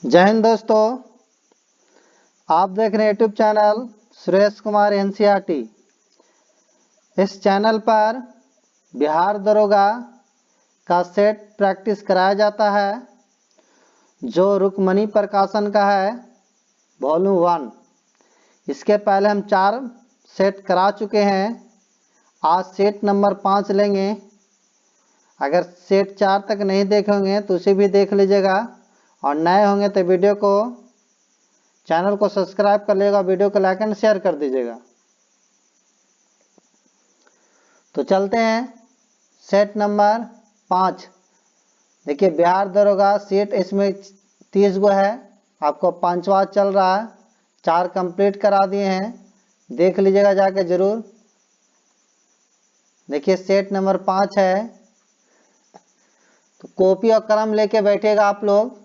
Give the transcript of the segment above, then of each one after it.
जय हिंद दोस्तों, आप देख रहे हैं YouTube channel Suresh Kumar NCERT. इस चैनल पर बिहार दरोगा का सेट प्रैक्टिस कराया जाता है जो रुक्मणी प्रकाशन का है वॉल्यूम 1। इसके पहले हम 4 सेट करा चुके हैं। आज सेट नंबर 5 लेंगे। अगर सेट 4 तक नहीं देखेंगे तो उसे भी देख लीजिएगा, और नए होंगे तो वीडियो को चैनल को सब्सक्राइब कर लीजिएगा, वीडियो को लाइक एंड शेयर कर दीजिएगा। तो चलते हैं सेट नंबर 5। देखिए बिहार दरोगा सेट इसमें 30 गो है, आपको 5वां चल रहा है। 4 कंप्लीट करा दिए हैं, देख लीजिएगा जाके जरूर। देखिए सेट नंबर 5 है, तो कॉपी और कलम लेके बैठेगा आप लोग,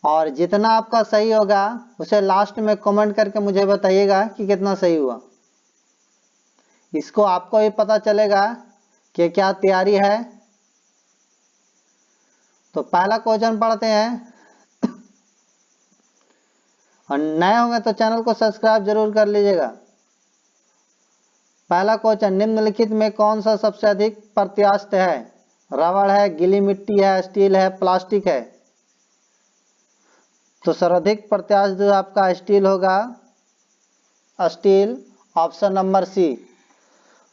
और जितना आपका सही होगा उसे लास्ट में कमेंट करके मुझे बताइएगा कि कितना सही हुआ। इसको आपको भी पता चलेगा कि क्या तैयारी है। तो पहला क्वेश्चन पढ़ते हैं, और नए होंगे तो चैनल को सब्सक्राइब जरूर कर लीजिएगा। पहला क्वेश्चन, निम्नलिखित में कौन सा सबसे अधिक प्रत्यास्थ है? रबड़ है, गीली मिट्टी है, स्टील है, प्लास्टिक है? तो सर्वाधिक प्रत्यास्थ जो आपका स्टील होगा, स्टील, ऑप्शन नंबर सी।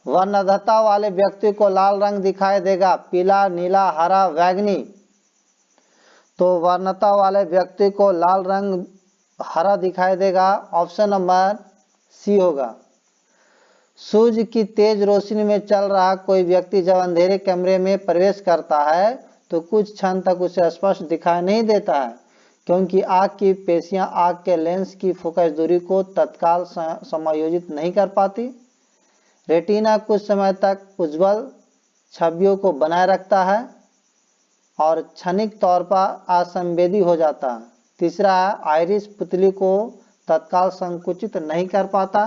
वर्णद्रव्यता वाले व्यक्ति को लाल रंग दिखाई देगा, पीला, नीला, हरा, बैंगनी। तो वर्णता वाले व्यक्ति को लाल रंग हरा दिखाई देगा, ऑप्शन नंबर सी होगा। सूर्य की तेज रोशनी में चल रहा कोई व्यक्ति जब अंधेरे कमरे में प्रवेश करता है तो कुछ क्षण तक उसे स्पष्ट दिखाई नहीं देता है, क्योंकि आँख की पेशियां आँख के लेंस की फोकस दूरी को तत्काल समायोजित नहीं कर पाती। रेटिना कुछ समय तक उज्ज्वल छवियों को बनाए रखता है और क्षणिक तौर पर असंवेदी हो जाता है। तीसरा, आइरिस पुतली को तत्काल संकुचित नहीं कर पाता।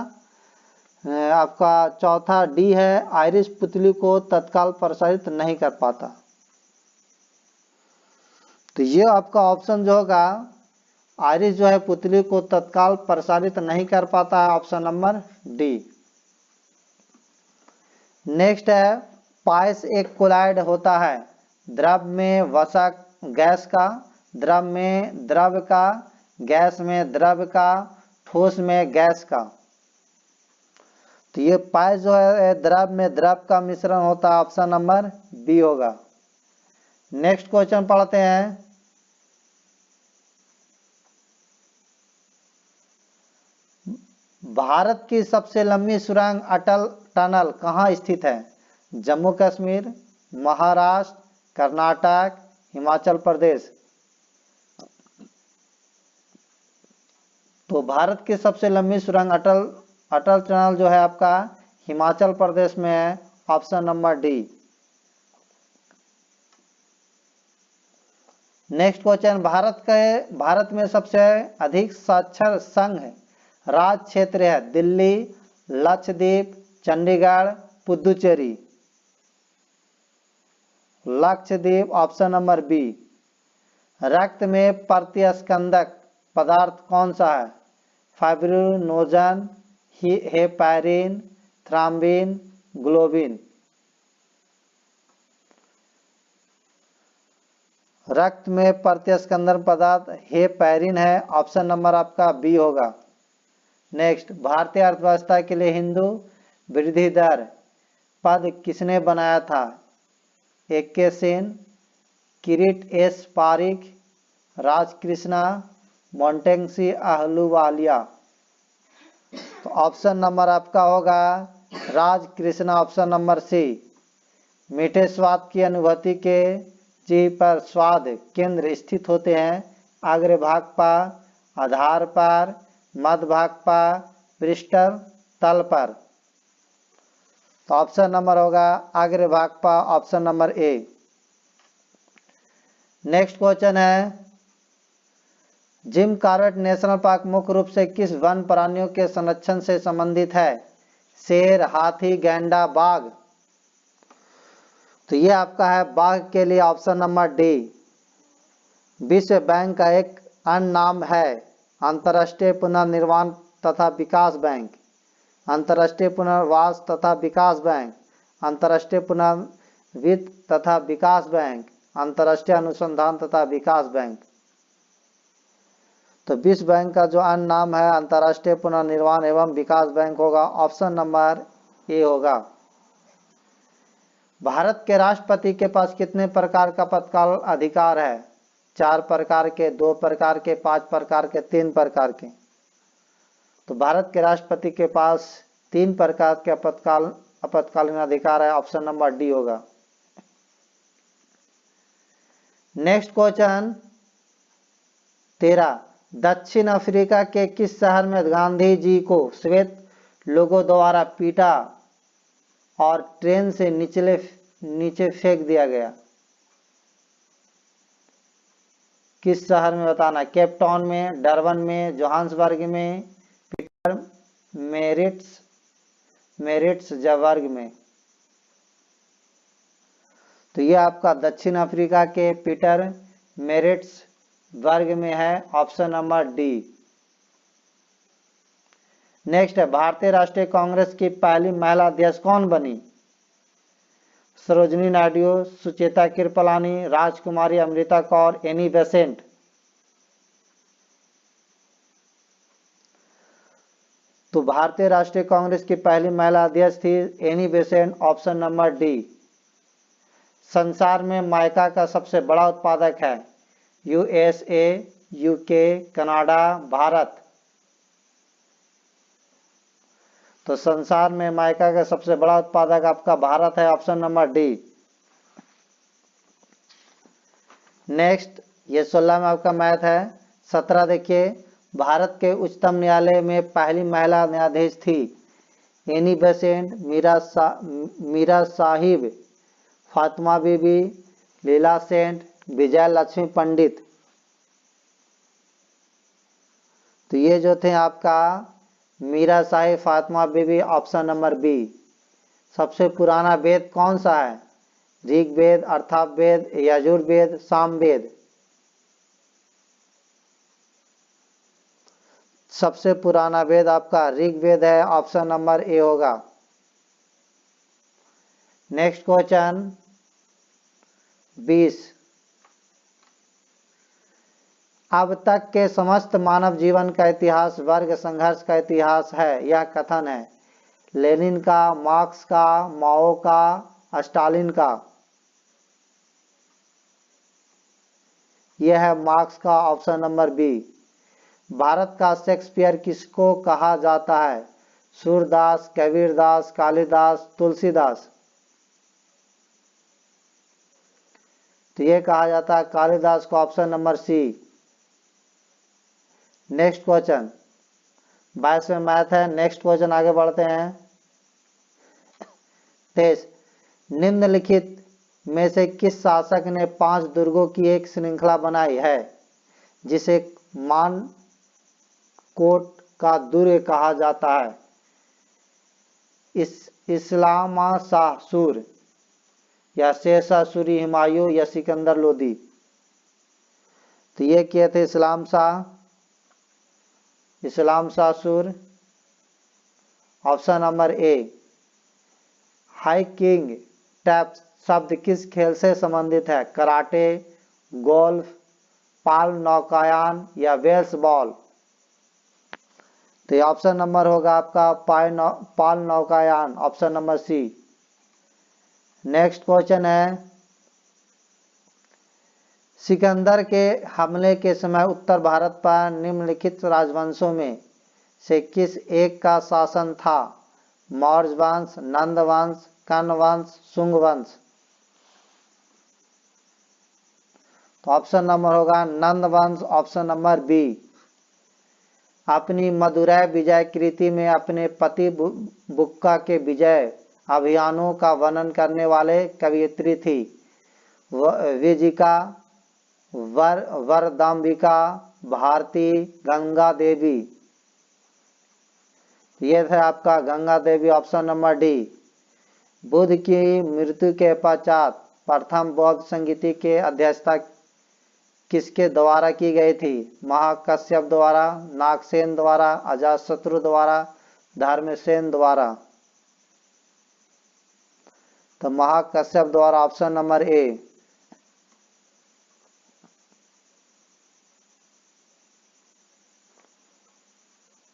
आपका चौथा डी है, आइरिस पुतली को तत्काल प्रसारित नहीं कर पाता। तो ये आपका ऑप्शन जो होगा, आइरिस जो है पुतली को तत्काल प्रसारित नहीं कर पाता है, ऑप्शन नंबर डी। नेक्स्ट है, पायस एक कोलाइड होता है, द्रव में वसा गैस का, द्रव में द्रव का, गैस में द्रव का, ठोस में गैस का। तो ये पायस जो है द्रव में द्रव का मिश्रण होता है, ऑप्शन नंबर बी होगा। नेक्स्ट क्वेश्चन पढ़ते हैं, भारत की सबसे लंबी सुरंग अटल टनल कहाँ स्थित है? जम्मू कश्मीर, महाराष्ट्र, कर्नाटक, हिमाचल प्रदेश? तो भारत की सबसे लंबी सुरंग अटल टनल जो है आपका हिमाचल प्रदेश में है, option number D. Next question, Bharat में सबसे अधिक साक्षर संघ राज्य क्षेत्र है? Delhi, Lakshadweep, Chandigarh, Puducherry? Lakshadweep, option number B. रक्त में प्रतिस्कंदक पदार्थ कौन सा है? Fibrinogen, heparin, thrombin, globin? रक्त में प्रतिस्कंदन पदार्थ हेपारिन है, ऑप्शन नंबर आपका बी होगा। नेक्स्ट, भारतीय अर्थव्यवस्था के लिए हिंदू वृद्धि दर पद किसने बनाया था? ए.के. सेन, किरीट एस पारिक, राजकृष्णा, मोंटेंसी अहलूवालिया? तो ऑप्शन नंबर आपका होगा राजकृष्णा, ऑप्शन नंबर सी। मीठे स्वाद की अनुभूति के जीभ पर स्वाद केंद्र स्थित होते हैं, अग्र भाग पर, आधार पर, मध्य भाग पर, पृष्ठ तल पर? तो ऑप्शन नंबर होगा अग्र भाग पर, ऑप्शन नंबर ए। नेक्स्ट क्वेश्चन है, जिम कॉर्बेट नेशनल पार्क मुख्य रूप से किस वन प्राणियों के संरक्षण से संबंधित है? शेर, हाथी, गैंडा, बाघ? तो ये आपका है बाघ के लिए, ऑप्शन नंबर डी। विश्व बैंक का एक अन्य नाम है अंतर्राष्ट्रीय पुनर्निर्माण तथा विकास बैंक, अंतर्राष्ट्रीय पुनर्वास तथा विकास बैंक, अंतर्राष्ट्रीय पुनर्वित्त तथा विकास बैंक, अंतर्राष्ट्रीय अनुसंधान तथा विकास बैंक। तो विश्व बैंक का जो अन्य नाम है अंतर्राष्ट्रीय पुनर्निर्माण एवं विकास बैंक होगा। ऑप्शन नंबर ए होगा। भारत के राष्ट्रपति के पास कितने प्रकार का पदकाल अधिकार है? 4 प्रकार के, 2 प्रकार के, 5 प्रकार के, 3 प्रकार के। तो भारत के राष्ट्रपति के पास 3 प्रकार के आपातकालीन अधिकार है। ऑप्शन नंबर डी होगा। नेक्स्ट क्वेश्चन 13, दक्षिण अफ्रीका के किस शहर में गांधी जी को श्वेत लोगों द्वारा पीटा और ट्रेन से नीचे फेंक दिया गया? किस शहर में बताना? केप टाउन में, डरबन में, जोहान्सबर्ग में, पीटर मेरिट्सबर्ग में। तो ये आपका दक्षिण अफ्रीका के पीटर मेरिट्सबर्ग में है। Option number D. नेक्स्ट है, भारतीय राष्ट्रीय कांग्रेस की पहली महिला अध्यक्ष कौन बनी? सरोजिनी नायडू, सुचेता कृपलानी, राजकुमारी अमृता कौर, एनी बेसेंट। तो भारतीय राष्ट्रीय कांग्रेस की पहली महिला अध्यक्ष थी Annie Besant. Option number D. संसार में माइका का सबसे बड़ा उत्पादक है? USA, UK, Canada, Bharat. तो संसार में माइका का सबसे बड़ा उत्पादक आपका भारत है। Option number D. नेक्स्ट, ये 16 में आपका मैथ है। 17 देखिए, भारत के उच्चतम न्यायालय में पहली महिला न्यायाधीश थी एनी बेसेंट, मीरा साहिब, फातिमा बीबी, लीला सेन, विजय लक्ष्मी पंडित। तो ये जो थे आपका Meera Sahib, Fatima Bibi. Option number B. सबसे पुराना वेद कौन सा है? ऋग्वेद, अथर्ववेद, यजुर्वेद, सामवेद। सबसे पुराना वेद आपका ऋग्वेद है। ऑप्शन नंबर ए होगा। नेक्स्ट क्वेश्चन 20, अब तक के समस्त मानव जीवन का इतिहास वर्ग संघर्ष का इतिहास है, यह कथन है लेनिन का, मार्क्स का, माओ का, स्टालिन का? यह है मार्क्स का। Option number B. भारत का शेक्सपियर किसको कहा जाता है? सूरदास, कबीरदास, कालिदास, तुलसीदास। तो ये कहा जाता है कालिदास को। Option number C. Next question 22 में मैथ है। नेक्स्ट क्वेश्चन आगे बढ़ते हैं। 23, निम्नलिखित में से किस शासक ने 5 दुर्गों की एक श्रृंखला बनाई है जिसे मानकोट का दुर्ग कहा जाता है? इस्लामा शाह सूर, या शेरशाह सूरी, हुमायूं, या सिकंदर लोदी? तो ये किए थे इस्लाम शाह सूर। ऑप्शन नंबर ए। हाई किंग टैप शब्द किस खेल से संबंधित है? कराटे, गोल्फ, पाल नौकायान, या वेल्स बॉल? तो ये ऑप्शन नंबर होगा आपका पाल नौकायान। Option number C. Next question है, सिकंदर के हमले के समय उत्तर भारत पर निम्नलिखित राजवंशों में से किस एक का शासन था? मौर्य वंश, नंद वंश, कर्ण वंश, शुंग वंश? तो ऑप्शन नंबर होगा नंद वंश। Option number B. अपनी मदुरै विजय कृति में अपने पति बुक्का के विजय अभियानों का वर्णन करने वाले कवयित्री थी विजिका, वरदाम्बिका, भारती, गंगा देवी? ये था आपका Ganga Devi. Option number D. Buddha की मृत्यु के पश्चात प्रथम बौद्ध संगीति के अध्यक्षता किसके द्वारा की गई थी? महाकश्यप द्वारा, नागसेन द्वारा, अजातशत्रु द्वारा, धर्मसेन द्वारा। तो महाकश्यप द्वारा, ऑप्शन नंबर ए।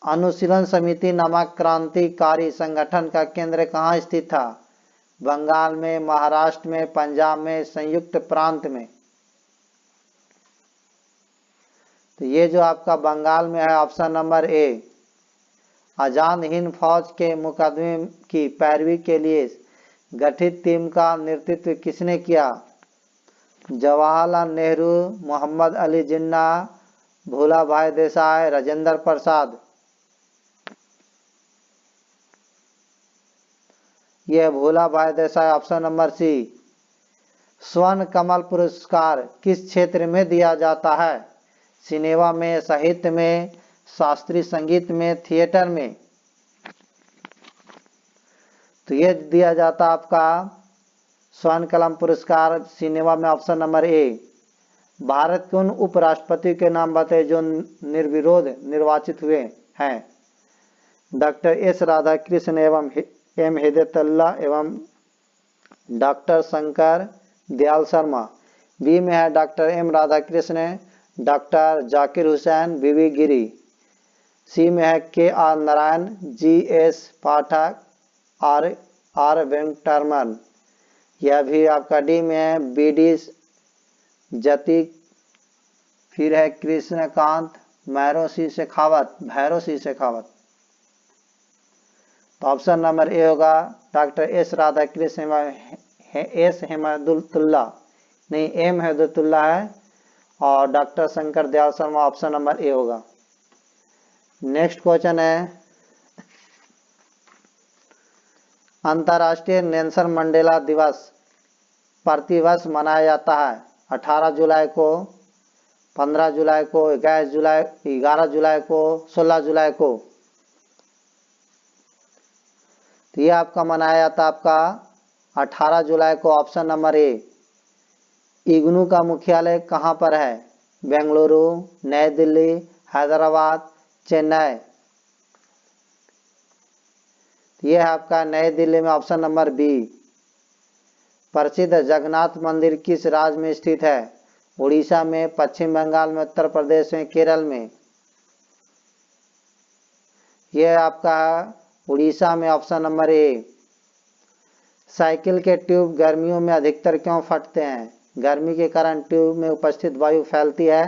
अनुशीलन समिति नामक क्रांतिकारी संगठन का केंद्र कहाँ स्थित था? बंगाल में, महाराष्ट्र में, पंजाब में, संयुक्त प्रांत में। तो ये जो आपका बंगाल में है, ऑप्शन नंबर ए। आजाद हिंद फौज के मुकदमे की पैरवी के लिए गठित टीम का नेतृत्व किसने किया? जवाहरलाल नेहरू, मोहम्मद अली जिन्ना, भूला भाई देसाई, राजेंद्र प्रसाद। यह भोला भाई देसाई, ऑप्शन नंबर सी। स्वर्ण कमल पुरस्कार किस क्षेत्र में दिया जाता है? सिनेमा में, साहित्य में, शास्त्रीय संगीत में, थिएटर में। तो यह दिया जाता आपका स्वर्ण कमल पुरस्कार सिनेमा में, ऑप्शन नंबर ए। भारत के उन उपराष्ट्रपति के नाम बताए जो निर्विरोध निर्वाचित हुए हैं? डॉक्टर एस राधाकृष्ण एवं एम हिदायतुल्लाह एवं डॉक्टर शंकर दयाल शर्मा। बी में है doctor M Radhakrishna, doctor Zakir Hussain, B गिरी। सी में है K R Narayan, G S Pathak, R Venkataraman. यह भी आपका डी में है बी डी जति। फिर है कृष्णकांत, भैरव सिंह शेखावत। तो ऑप्शन नंबर ए होगा doctor S Radhakrishna S Hidayatullah, नहीं एम हिदायतुल्ला है, और doctor Shankar Dayal Sharma, option number A होगा। नेक्स्ट क्वेश्चन है, अंतर्राष्ट्रीय नेल्सन मंडेला दिवस प्रतिवर्ष मनाया जाता है 18 जुलाई को, 15 जुलाई को, 11 जुलाई को, 16 जुलाई को। तो ये आपका मनाया जाता आपका 18 जुलाई को, ऑप्शन नंबर ए। इग्नू का मुख्यालय कहाँ पर है? बेंगलुरु, नई दिल्ली, हैदराबाद, चेन्नई। ये है आपका नई दिल्ली में, ऑप्शन नंबर बी। प्रसिद्ध जगन्नाथ मंदिर किस राज्य में स्थित है? उड़ीसा में, पश्चिम बंगाल में, उत्तर प्रदेश में, केरल में। यह आपका उड़ीसा में, ऑप्शन नंबर ए। साइकिल के ट्यूब गर्मियों में अधिकतर क्यों फटते हैं? गर्मी के कारण ट्यूब में उपस्थित वायु फैलती है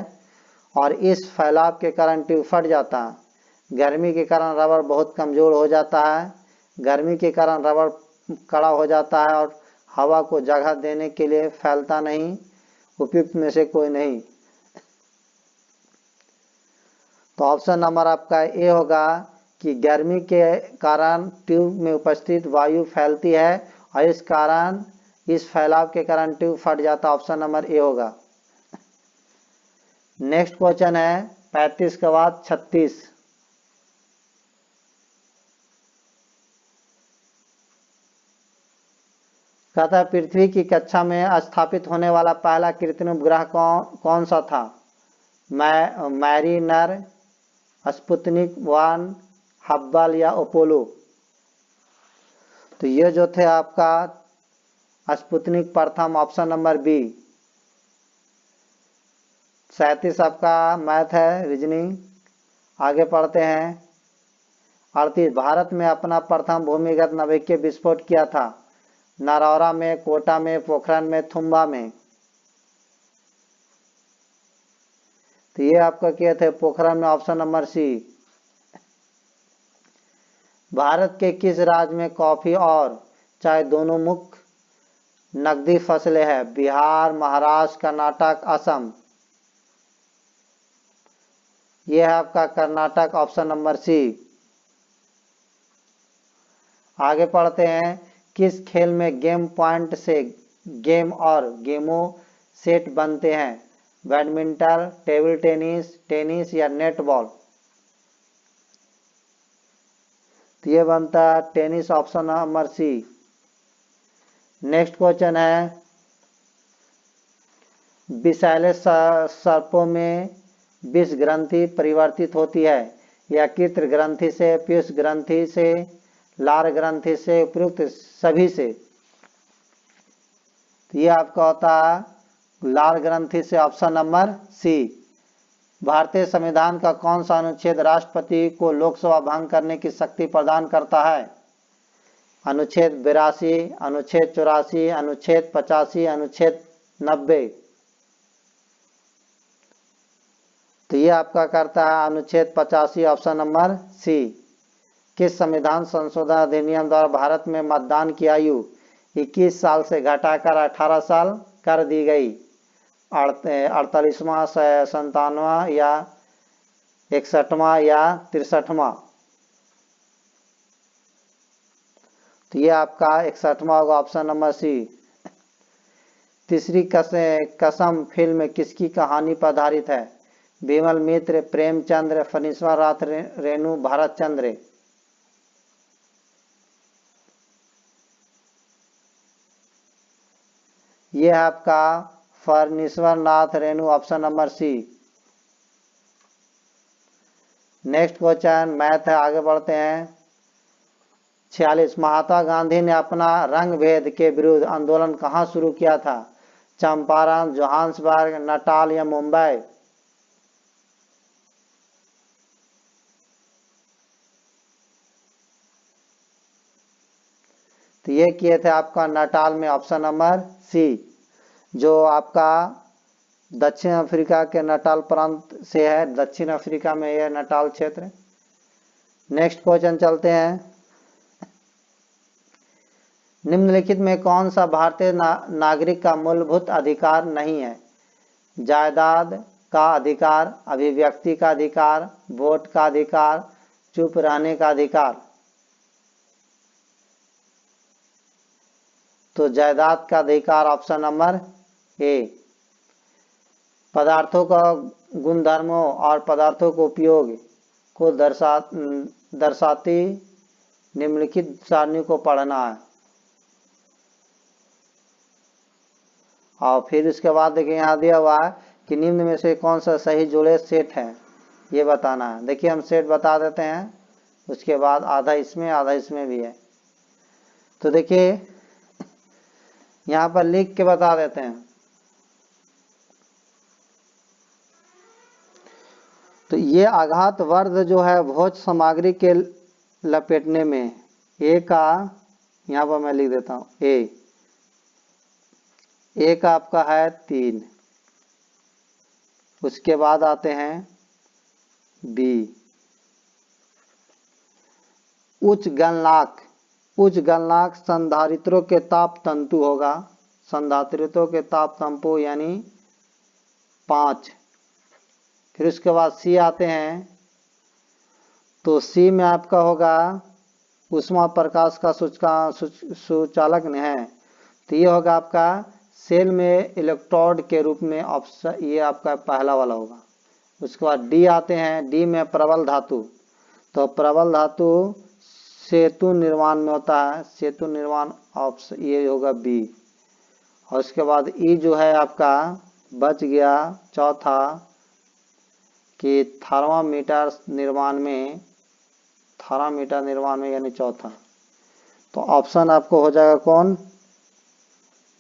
और इस फैलाव के कारण ट्यूब फट जाता है। गर्मी के कारण रबर बहुत कमजोर हो जाता है। गर्मी के कारण रबर कड़ा हो जाता है और हवा को जगह देने के लिए फैलता नहीं। उपयुक्त में से कोई नहीं। तो ऑप्शन नंबर आपका ए होगा कि गर्मी के कारण ट्यूब में उपस्थित वायु फैलती है और इस कारण इस फैलाव के कारण ट्यूब फट जाता। ऑप्शन नंबर ए होगा। नेक्स्ट क्वेश्चन है 35 के बाद 36। कहता है पृथ्वी की कक्षा में स्थापित होने वाला पहला कृत्रिम उपग्रह कौन सा था? मैरीनर, स्पुतनिक 1, हब्बल या अपोलो। तो ये जो थे आपका स्पुतनिक प्रथम, ऑप्शन नंबर बी। 37 आपका मैथ है, रीजनिंग। आगे पढ़ते हैं 38। भारत में अपना प्रथम भूमिगत नाभिकीय विस्फोट किया था? नरौरा में, कोटा में, पोखरण में, थुम्बा में। तो ये आपका किए थे पोखरण में, ऑप्शन नंबर सी। भारत के किस राज्य में कॉफी और चाय दोनों मुख्य नकदी फसलें हैं? बिहार, महाराष्ट्र, कर्नाटक, असम। यह है आपका कर्नाटक, ऑप्शन नंबर सी। आगे पढ़ते हैं किस खेल में गेम पॉइंट से गेम और गेमों सेट बनते हैं? बैडमिंटन, टेबल टेनिस, टेनिस या नेटबॉल। तो ये बनता है tennis, option number C. Next question है विषैले सर्पों में विष ग्रंथि परिवर्तित होती है, यकृत ग्रंथि से, पीयूष ग्रंथि से, लार ग्रंथि से, उपयुक्त सभी से। तो ये आपका होता है लार ग्रंथि से, ऑप्शन नंबर सी। भारतीय संविधान का कौन सा अनुच्छेद राष्ट्रपति को लोकसभा भंग करने की शक्ति प्रदान करता है? अनुच्छेद 82, अनुच्छेद 84, अनुच्छेद 85, अनुच्छेद 90। तो ये आपका करता है अनुच्छेद 85, ऑप्शन नंबर सी। किस संविधान संशोधन अधिनियम द्वारा भारत में मतदान की आयु 21 साल से घटाकर 18 साल कर दी गई? 48वां, 57वां या 61वां या 63वां? तो ये आपका 61वां होगा, ऑप्शन नंबर सी। तीसरी कसम फिल्म किसकी कहानी पर आधारित है? विमल मित्र, प्रेमचंद्र, फणीश्वर नाथ रेणु, भारत चंद्र? ये है आपका Phanishwar Nath Renu, option number C. Next question math है, आगे बढ़ते हैं। 46, महात्मा गांधी ने अपना रंग भेद के विरुद्ध आंदोलन कहां शुरू किया था? चंपारण, जोहान्सबर्ग, नटाल या मुंबई? तो ये किए थे आपका नटाल में, ऑप्शन नंबर सी, जो आपका दक्षिण अफ्रीका के नटाल प्रांत से है। दक्षिण अफ्रीका में यह नटाल क्षेत्र। नेक्स्ट क्वेश्चन चलते हैं। निम्नलिखित में कौन सा भारतीय नागरिक का मूलभूत अधिकार नहीं है? जायदाद का अधिकार, अभिव्यक्ति का अधिकार, वोट का अधिकार, चुप रहने का अधिकार? तो जायदाद का अधिकार, ऑप्शन नंबर ए। पदार्थों का गुणधर्मों और पदार्थों के उपयोग को दर्शाती निम्नलिखित सारणी को पढ़ना है। और फिर इसके बाद देखिए यहाँ दिया हुआ है कि निम्न में से कौन सा सही जुड़े सेट है, ये बताना है। देखिए हम सेट बता देते हैं, उसके बाद आधा इसमें भी है। तो देखिए यहाँ पर लिख के बता देते हैं। तो ये आघात वर्ध जो है भोज सामग्री के लपेटने में, ए का यहाँ पर मैं लिख देता हूँ, ए का आपका है 3। उसके बाद आते हैं बी, उच्च गलनांक संधारित्रों के ताप तंतु होगा। संधारित्रों के ताप तंतु यानी 5। फिर उसके बाद सी आते हैं। तो सी में आपका होगा ऊष्मा प्रकाश का सूचालक है। तो ये होगा आपका सेल में इलेक्ट्रोड के रूप में, ऑप्शन ये आपका पहला वाला होगा। उसके बाद डी आते हैं। डी में प्रबल धातु। तो प्रबल धातु सेतु निर्माण में होता है, सेतु निर्माण, ऑप्शन ये होगा बी। और उसके बाद ई जो है आपका बच गया चौथा कि थर्मामीटर निर्माण में यानी चौथा। तो ऑप्शन आपको हो जाएगा कौन?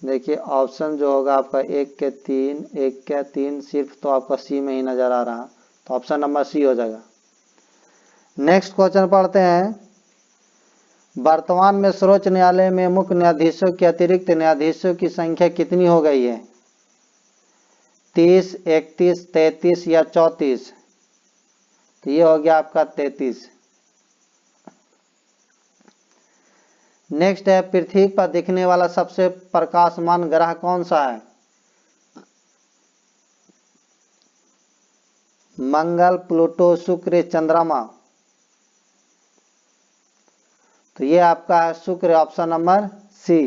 देखिए ऑप्शन जो होगा आपका 1 के 3 सिर्फ तो आपका सी में ही नजर आ रहा, तो ऑप्शन नंबर सी हो जाएगा। नेक्स्ट क्वेश्चन पढ़ते हैं। वर्तमान में सर्वोच्च न्यायालय में मुख्य न्यायाधीशों के अतिरिक्त न्यायाधीशों की संख्या कितनी हो गई है? 30, 31, 33 या 34? तो ये हो गया आपका 33। नेक्स्ट है, पृथ्वी पर दिखने वाला सबसे प्रकाशमान ग्रह कौन सा है? मंगल, प्लूटो, शुक्र, चंद्रमा? तो ये आपका है शुक्र, ऑप्शन नंबर सी।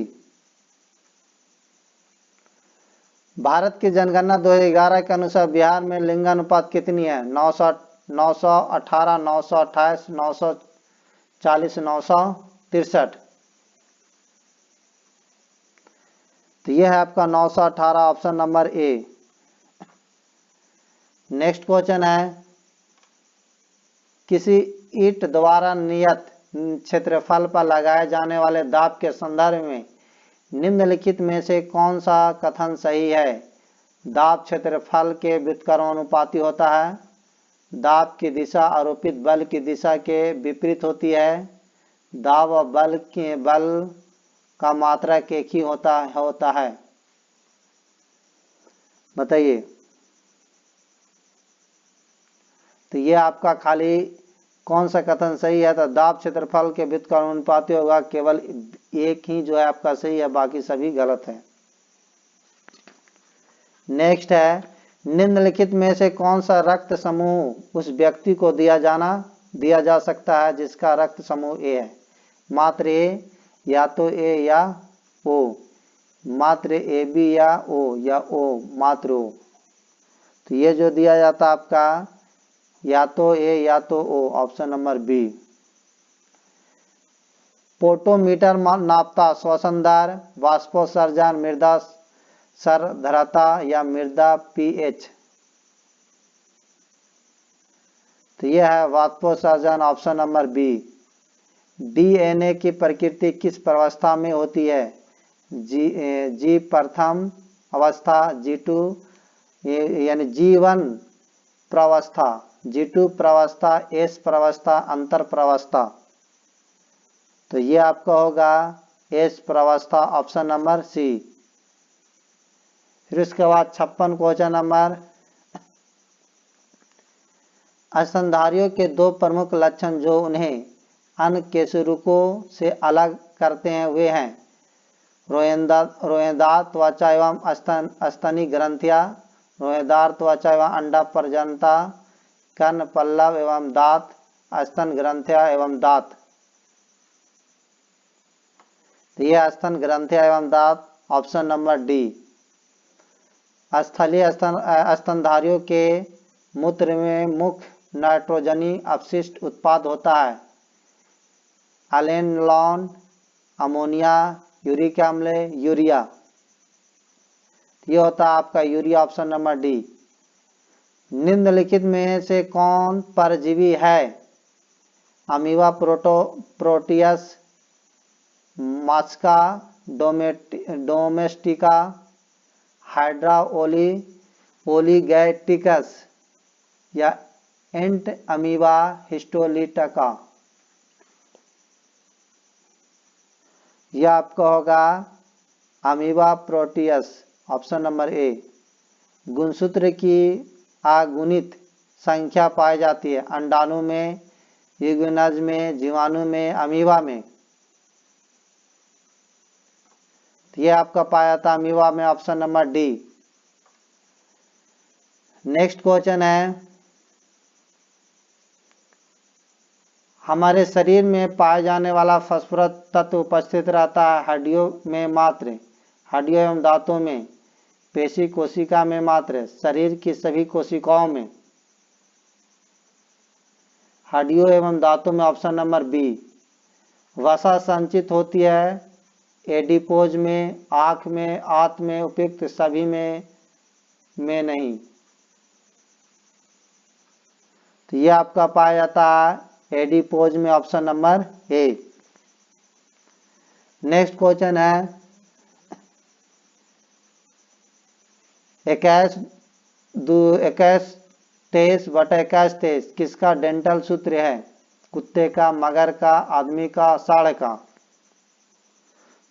भारत की जनगणना 2011 के अनुसार बिहार में लिंगानुपात कितनी है? 918, 928, 940, 963? तो ये है आपका 918, ऑप्शन नंबर ए। नेक्स्ट क्वेश्चन है, किसी ईंट द्वारा नियत क्षेत्रफल पर लगाए जाने वाले दाब के संदर्भ में निम्नलिखित में से कौन सा कथन सही है? दाब क्षेत्रफल के व्युत्क्रमानुपाती होता है। दाब की दिशा आरोपित बल की दिशा के विपरीत होती है। दाब और बल का मात्रक एक ही होता है। बताइए। तो ये आपका खाली कौन सा कथन सही है? तो दाब क्षेत्रफल के व्युत्क्रमानुपाती होगा, केवल एक ही जो है आपका सही है, बाकी सभी गलत है। नेक्स्ट है, निम्नलिखित में से कौन सा रक्त समूह उस व्यक्ति को दिया जा सकता है जिसका रक्त समूह ए है? मात्र ए, या तो ए या ओ, मात्र ए बी या ओ मात्र ओ। तो ये जो दिया जाता है आपका या तो ए या तो ओ, ऑप्शन नंबर बी। पोटोमीटर नापता श्वसन दर, वाष्पोत्सर्जन, मृदा सर्वधारता या मृदा पीएच। तो यह है वाष्पोत्सर्जन, ऑप्शन नंबर बी। डीएनए की प्रकृति किस प्रावस्था में होती है? जी प्रथम अवस्था, G2 यानी G1 प्रावस्था, G2 प्रावस्था, S प्रावस्था, अंतर प्रावस्था। तो ये आपका होगा S प्रावस्था, ऑप्शन नंबर सी। फिर उसके बाद 56 क्वेश्चन नंबर, स्तनधारियों के दो प्रमुख लक्षण जो उन्हें अन्य केशरुकों से अलग करते हैं वे हैं रोएदार त्वचा एवं स्तनी ग्रंथियां, रोएदार त्वचा एवं अंडा पर्जनता, कर्ण पल्लव एवं दांत, स्तन ग्रंथियां एवं दांत। तो यह स्तन ग्रंथियां एवं दांत, ऑप्शन नंबर डी। स्थलीय स्तनधारियों के मूत्र में मुख्य नाइट्रोजनी अपशिष्ट उत्पाद होता है अलेनलॉन, अमोनिया, यूरिक अम्ल, यूरिया। ये होता है आपका यूरिया, ऑप्शन नंबर डी। निम्नलिखित में से कौन परजीवी है? अमीबा, प्रोटियस, मास्का डोमेस्टिका, हाइड्रा ओलिगैटिकस या एंट अमीबा हिस्टोलिटिका। यह आपका होगा अमीबा प्रोटियस, ऑप्शन नंबर ए। गुणसूत्र की अगुणित संख्या पाई जाती है अंडाणु में, यूग्यनज में, जीवाणु में, अमीबा में। यह आपका पाया जाता अमीबा में, option number D. Next question है, हमारे शरीर में पाए जाने वाला फास्फोरस तत्व उपस्थित रहता है हड्डियों में मात्र, हड्डियों एवं दांतों में, पेशी कोशिका में मात्र, शरीर की सभी कोशिकाओं में, हड्डियों एवं दांतों में, ऑप्शन नंबर बी। वसा संचित होती है एडिपोज में, आंख में, आंत में, उपयुक्त सभी में नहीं। तो यह आपका पाया जाता है एडिपोज में, ऑप्शन नंबर ए। नेक्स्ट क्वेश्चन है, 21-23/21 किसका डेंटल सूत्र है? कुत्ते का, मगर का, आदमी का, साढ़ का।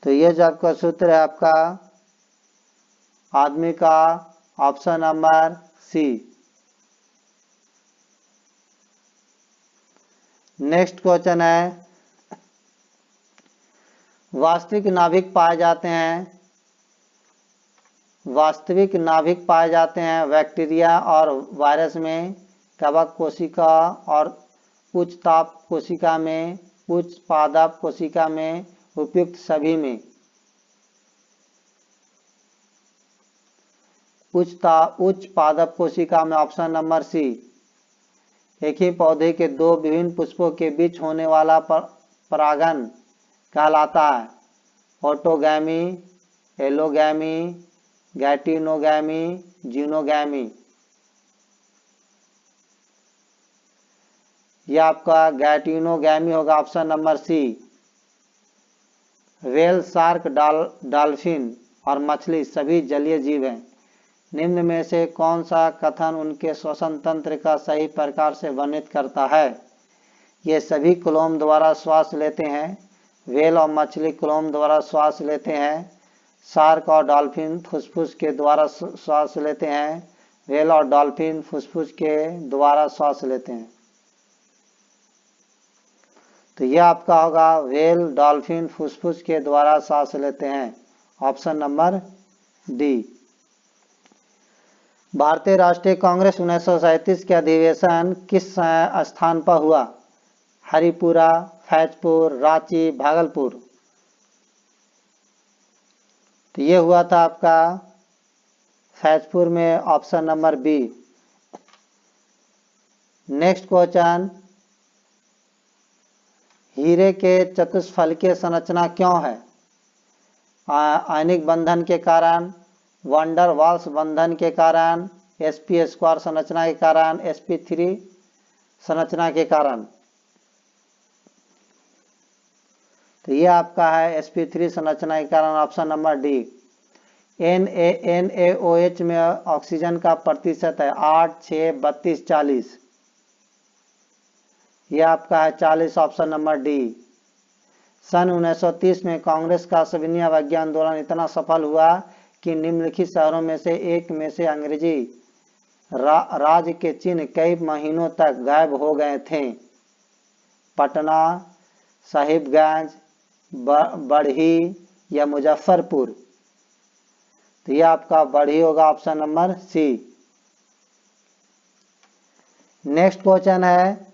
तो ये जो आपका सूत्र है आपका आदमी का, option number C. Next question है, वास्तविक नाभिक पाए जाते हैं बैक्टीरिया और वायरस में, कवक कोशिका और उच्च ताप कोशिका में, उच्च पादप कोशिका में, उपयुक्त सभी में। उच्च पादप कोशिका में, ऑप्शन नंबर सी। एक ही पौधे के दो विभिन्न पुष्पों के बीच होने वाला परागण कहलाता है ऑटोगैमी, एलोगैमी, गैटिनोगैमी, जीनोगैमी। यह आपका गैटिनोगैमी होगा option number C. Whale, shark, dolphin और मछली सभी जलीय जीव हैं। निम्न में से कौन सा कथन उनके श्वसन तंत्र का सही प्रकार से वर्णित करता है? ये सभी क्लोम द्वारा श्वास लेते हैं। व्हेल और मछली क्लोम द्वारा श्वास लेते हैं। शार्क और डॉल्फिन फुसफुस के द्वारा श्वास लेते हैं। व्हेल और डॉल्फिन फुसफुस के द्वारा श्वास लेते हैं। तो यह आपका होगा व्हेल, डॉल्फिन फुसफुस के द्वारा सांस लेते हैं, ऑप्शन नंबर डी। भारतीय राष्ट्रीय कांग्रेस 1937 के अधिवेशन किस स्थान पर हुआ? हरिपुरा, फैजपुर, रांची, भागलपुर। तो ये हुआ था आपका फैजपुर में, option number B. Next question, हीरे के चतुष्फलकीय संरचना क्यों है? आयनिक बंधन के कारण, वंडर वाल्स बंधन के कारण, sp स्क्वायर संरचना के कारण, sp3 संरचना के कारण। तो ये आपका है sp3 संरचना के कारण, ऑप्शन नंबर डी। NaOH में ऑक्सीजन का प्रतिशत है 8, 6, 32, 40। यह आपका है 40, ऑप्शन नंबर डी। सन 1930 में कांग्रेस का सविनय अवज्ञा आंदोलन इतना सफल हुआ कि निम्नलिखित शहरों में से एक में से अंग्रेजी राज के चिन्ह कई महीनों तक गायब हो गए थे। पटना, साहिबगंज, बढ़ी या मुजफ्फरपुर। तो यह आपका बढ़ी होगा, option number C. Next question है,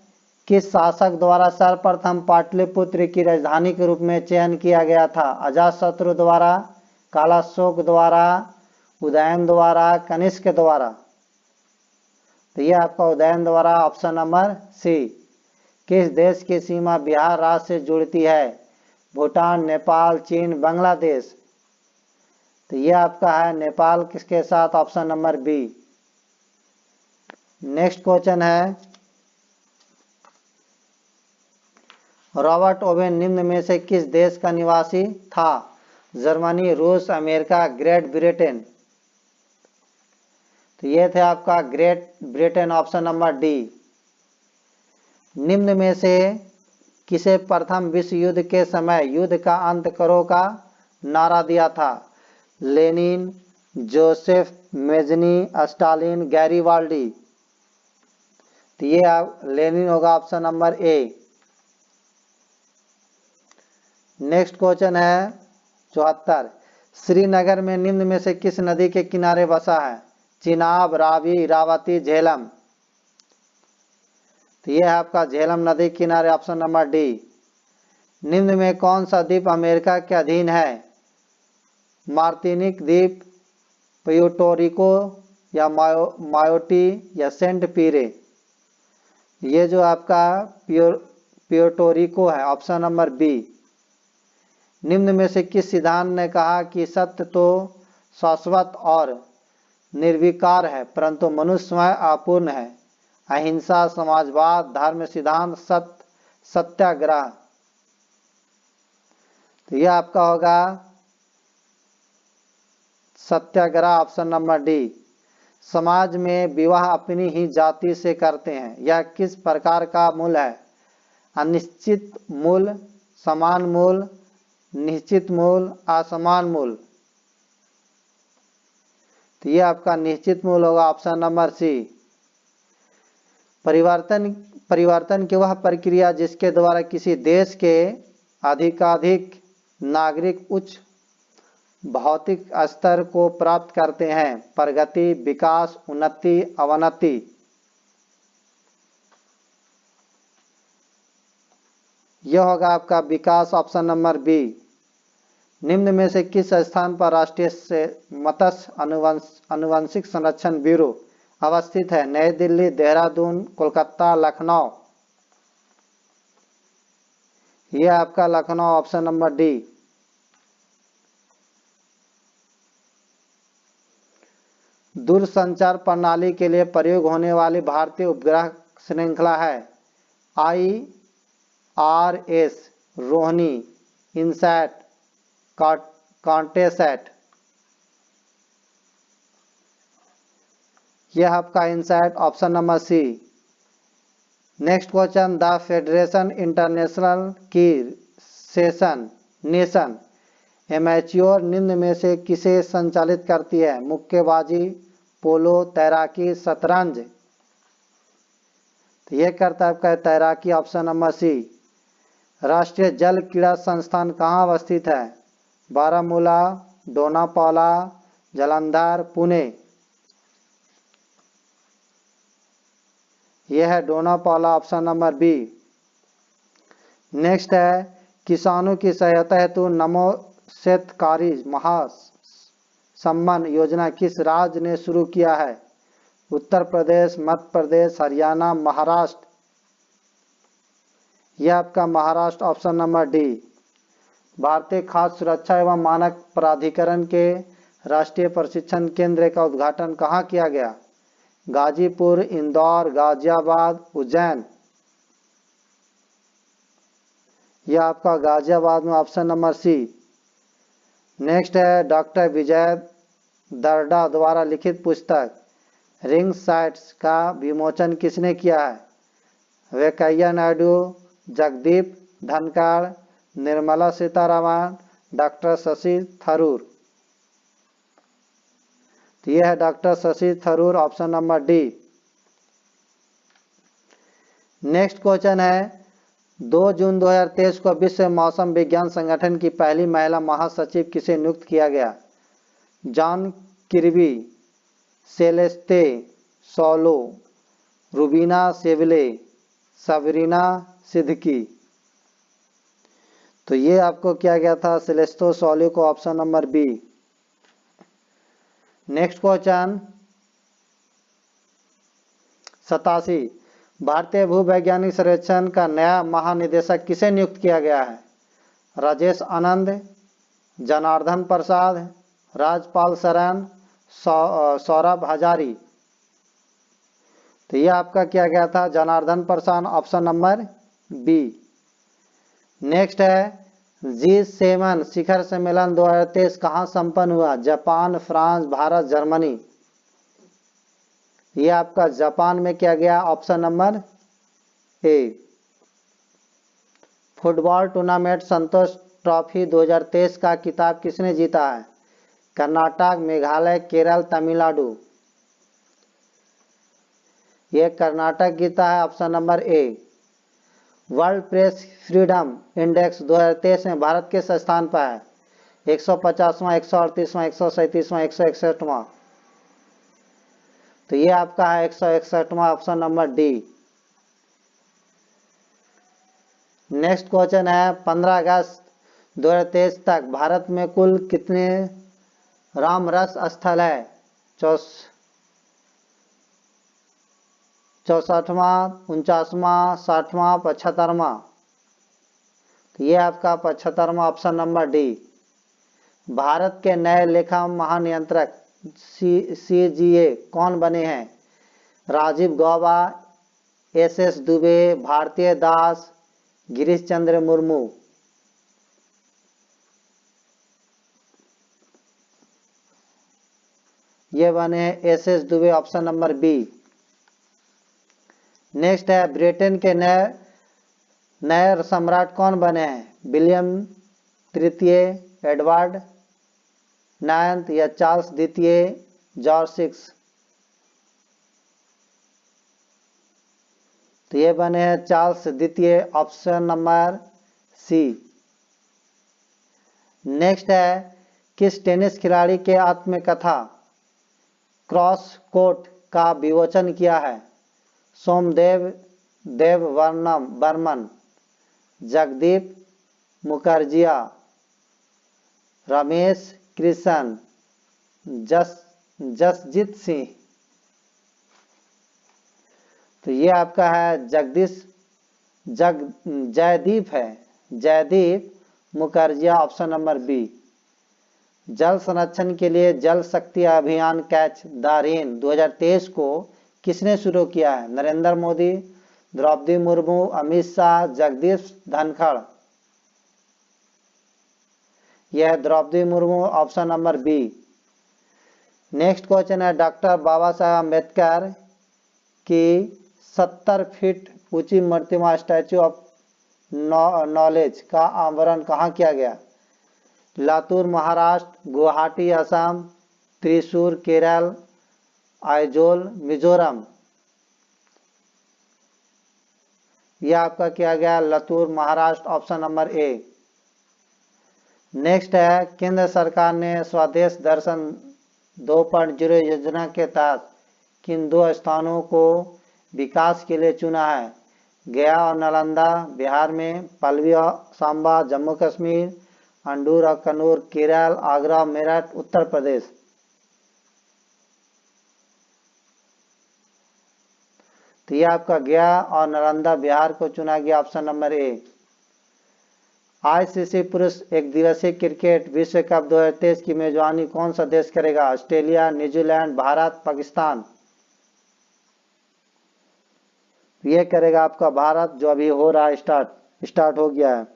किस शासक द्वारा सर्वप्रथम पाटलिपुत्र की राजधानी के रूप में चयन किया गया था? अजातशत्रु द्वारा, कालाशोक द्वारा, उदयन द्वारा, कनिष्क द्वारा। तो यह आपका उदयन द्वारा, ऑप्शन नंबर सी। किस देश की सीमा बिहार राज्य से जुड़ती है? भूटान, नेपाल, चीन, बांग्लादेश। तो यह आपका है नेपाल किसके साथ, option number B. Next question है, रॉबर्ट ओवेन निम्न में से किस देश का निवासी था? जर्मनी, रूस, अमेरिका, ग्रेट ब्रिटेन। तो ये थे आपका great Britain, option number D. निम्न में से किसे प्रथम विश्व युद्ध के समय युद्ध का अंत करो का नारा दिया था? Lenin, Joseph Mazzini, Stalin, Garibaldi. तो ये लेनिन होगा, ऑप्शन नंबर ए। नेक्स्ट क्वेश्चन है 74, श्रीनगर में निम्न में से किस नदी के किनारे बसा है? चिनाब, रावी, इरावती, झेलम। तो यह है आपका झेलम नदी किनारे, ऑप्शन नंबर डी। निम्न में कौन सा द्वीप अमेरिका के अधीन है? मार्टिनिक द्वीप, प्यूर्टोरिको या मायोटी या सेंट पीरे। ये जो आपका प्यूर्टोरिको है, ऑप्शन नंबर बी। निम्न में से किस सिद्धांत ने कहा कि सत्य तो शाश्वत और निर्विकार है परंतु मनुष्य स्वयं अपूर्ण है? अहिंसा, समाजवाद, धर्म सिद्धांत, सत्याग्रह। तो यह आपका होगा सत्याग्रह, ऑप्शन नंबर डी। समाज में विवाह अपनी ही जाति से करते हैं, यह किस प्रकार का मूल है? अनिश्चित मूल, समान मूल, निश्चित मूल, असमान मूल। तो ये आपका निश्चित मूल होगा, ऑप्शन नंबर सी। परिवर्तन की वह प्रक्रिया जिसके द्वारा किसी देश के अधिकाधिक नागरिक उच्च भौतिक स्तर को प्राप्त करते हैं? प्रगति, विकास, उन्नति, अवनति। यह होगा आपका विकास, ऑप्शन नंबर बी। निम्न में से किस स्थान पर राष्ट्रीय मत्स्य अनुवंशिक संरक्षण ब्यूरो अवस्थित है? नई दिल्ली, देहरादून, कोलकाता, लखनऊ। यह आपका लखनऊ, ऑप्शन नंबर डी। दूरसंचार प्रणाली के लिए प्रयोग होने वाली भारतीय उपग्रह श्रृंखला है? IRS, रोहिणी, इनसैट, कॉन्टेसैट। यह आपका INSAT option number C. Next question, the federation international की नेशन एमेच्योर निम्न में से किसे संचालित करती है? मुक्केबाजी, पोलो, तैराकी, शतरंज। तो यह करता है आपका तैराकी, ऑप्शन नंबर सी। राष्ट्रीय जल क्रीड़ा संस्थान कहाँ अवस्थित है? बारामूला, डोनापाला, जालंधर, पुणे। यह है डोनापाला, ऑप्शन नंबर बी। नेक्स्ट है, किसानों की सहायता हेतु नमो शेतकारी महासम्मान योजना किस राज्य ने शुरू किया है? उत्तर प्रदेश, मध्य प्रदेश, हरियाणा, महाराष्ट्र। यह आपका महाराष्ट्र, ऑप्शन नंबर डी। भारतीय खाद्य सुरक्षा एवं मानक प्राधिकरण के राष्ट्रीय प्रशिक्षण केंद्र का उद्घाटन कहाँ किया गया? गाजीपुर, इंदौर, गाजियाबाद, उज्जैन। यह आपका गाजियाबाद में, ऑप्शन नंबर सी। नेक्स्ट है, डॉक्टर विजय दर्डा द्वारा लिखित पुस्तक रिंग साइट्स का विमोचन किसने किया है? वेंकैया नायडू, जगदीप धनखड़, निर्मला सीतारमण, डॉक्टर शशि थरूर। तो यह है doctor Shashi Tharoor, option number D. Next question है, 2 जून 2023 को विश्व मौसम विज्ञान संगठन की पहली महिला महासचिव किसे नियुक्त किया गया? John Kirby, Celeste Solo, Rubina Sevle, Sabrina Siddiqui. तो ये आपको किया गया था सेलेस्तो सोलो को, option number B. Next question 87, भारतीय भूवैज्ञानिक सर्वेक्षण का नया महानिदेशक किसे नियुक्त किया गया है? राजेश आनंद, जनार्दन प्रसाद, राजपाल शरण, सौरभ हजारी। तो यह आपका किया गया था जनार्दन प्रसाद, ऑप्शन नंबर बी। नेक्स्ट है, G7 शिखर सम्मेलन 2023 कहाँ संपन्न हुआ? Japan, France, Bharat, Germany. यह आपका जापान में किया गया, ऑप्शन नंबर ए। फुटबॉल टूर्नामेंट संतोष ट्रॉफी 2023 का खिताब किसने जीता है? कर्नाटक, मेघालय, केरल, तमिलनाडु। यह कर्नाटक जीता है, ऑप्शन नंबर ए। वर्ल्ड प्रेस फ्रीडम इंडेक्स 2023 में भारत किस स्थान पर है? 150वां, 138वां, 137वां, 161वां। तो ये आपका है 161वां, option number D. Next question है, 15 अगस्त 2023 तक भारत में कुल कितने रामरस स्थल है? 64वां, 49वां, 60वां, 75वां। तो ये आपका 75वां, ऑप्शन नंबर डी। भारत के नए लेखा महानियंत्रक CGA कौन बने हैं? राजीव गौबा, SS दुबे, भारतीय दास, गिरीश चंद्र मुर्मू। ये बने हैं SS Dubey, option number B. Next है, ब्रिटेन के नए सम्राट कौन बने हैं? विलियम तृतीय, एडवर्ड 9 या चार्ल्स द्वितीय, जॉर्ज 6। तो ये बने हैं चार्ल्स द्वितीय, ऑप्शन नंबर सी। नेक्स्ट है, किस टेनिस खिलाड़ी के आत्मकथा क्रॉस कोर्ट का विमोचन किया है? सोमदेव बर्मन, जगदीप मुखर्जिया, रमेश कृष्ण, जसजीत सिंह। तो ये आपका है जयदीप है, Jaydeep Mukherjee, option number B. जल संरक्षण के लिए जल शक्ति अभियान कैच द रेन 2023 को किसने शुरू किया है? नरेंद्र मोदी, द्रौपदी मुर्मू, अमित शाह, जगदीश धनखड़। यह है Draupadi Murmu, option number B. Next question है डॉक्टर बाबा साहेब अम्बेडकर की 70 फीट ऊंची प्रतिमा स्टैच्यू ऑफ नॉलेज का अनावरण कहाँ किया गया? लातूर महाराष्ट्र, गुवाहाटी असम, त्रिशूर केरल, आइजोल मिजोरम। यह आपका किया गया लातूर महाराष्ट्र, ऑप्शन नंबर ए। नेक्स्ट है केंद्र सरकार ने स्वदेश दर्शन 2.0 योजना के तहत किन 2 स्थानों को विकास के लिए चुना है? गया और नालंदा बिहार में, पल्लवी और सांबा जम्मू कश्मीर, अंडूर और कन्नूर केरल, आगरा मेरठ उत्तर प्रदेश। तो यह आपका गया और नालंदा बिहार को चुना गया, ऑप्शन नंबर ए। आईसीसी पुरुष एक दिवसीय क्रिकेट विश्व कप 2023 की मेजबानी कौन सा देश करेगा? Australia, New Zealand, Bharat, Pakistan. ये करेगा आपका भारत, जो अभी हो रहा है, स्टार्ट हो गया है।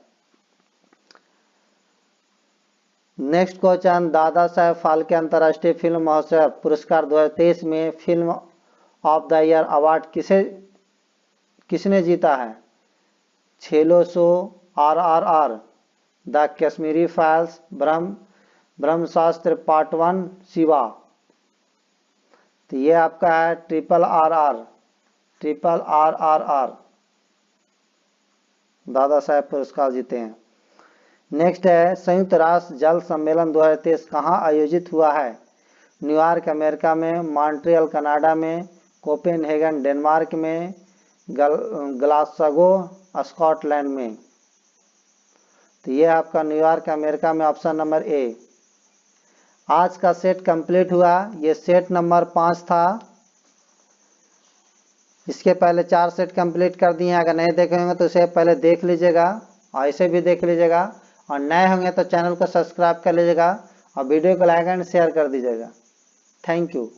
नेक्स्ट क्वेश्चन, दादा साहेब फाल्के अंतर्राष्ट्रीय फिल्म महोत्सव पुरस्कार 2023 में film of the year award किसने जीता है? Chhello Show, RRR, the Kashmiri files, Brahmastra part 1, Shiva. तो ये आपका है RRR, दादा साहेब पुरस्कार जीते हैं। नेक्स्ट है संयुक्त राष्ट्र जल सम्मेलन 2023 कहाँ आयोजित हुआ है? न्यूयॉर्क अमेरिका में, मॉन्ट्रियल कनाडा में, कोपेनहेगन डेनमार्क में, ग्लासगो स्कॉटलैंड में। तो ये आपका न्यूयॉर्क अमेरिका में, ऑप्शन नंबर ए। आज का सेट कंप्लीट हुआ, ये सेट नंबर 5 था। इसके पहले 4 सेट कंप्लीट कर दिए हैं। अगर नहीं देखे होंगे तो इसे पहले देख लीजिएगा और इसे भी देख लीजिएगा, और नए होंगे तो चैनल को सब्सक्राइब कर लीजिएगा और वीडियो को लाइक एंड शेयर कर दीजिएगा। Thank you.